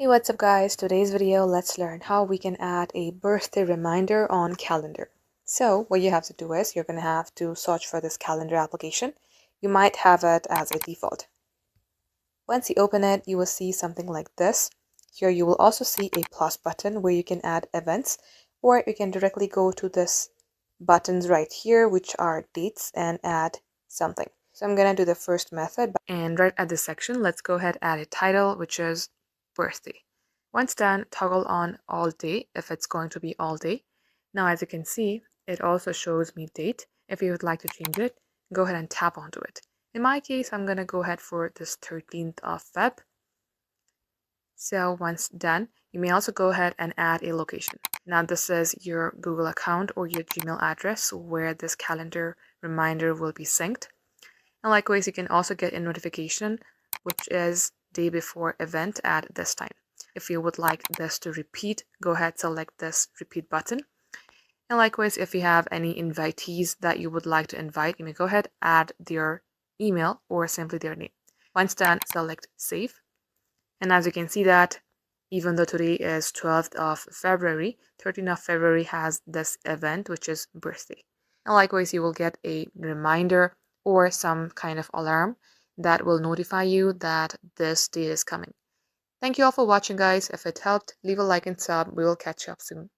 Hey, what's up guys? Today's video, let's learn how we can add a birthday reminder on calendar. So what you have to do is you're going to have to search for this calendar application. You might have it as a default. Once you open it, you will see something like this. Here you will also see a plus button where you can add events, or you can directly go to this buttons right here, which are dates, and add something. So I'm going to do the first method, and right at this section, let's go ahead and add a title, which is birthday. Once done, toggle on all day if it's going to be all day. Now, as you can see, it also shows me date. If you would like to change it, go ahead and tap onto it. In my case, I'm going to go ahead for this 13th of Feb. So once done, you may also go ahead and add a location. Now this is your Google account or your Gmail address where this calendar reminder will be synced. And likewise, you can also get a notification, which is day before event at this time. If you would like this to repeat, go ahead, select this repeat button. And likewise, if you have any invitees that you would like to invite, you may go ahead, add their email or simply their name. Once done, select save. And as you can see that, even though today is 12th of February, 13th of February has this event, which is birthday. And likewise, you will get a reminder or some kind of alarm that will notify you that this date is coming. Thank you all for watching, guys. If it helped, leave a like and sub. We will catch you up soon.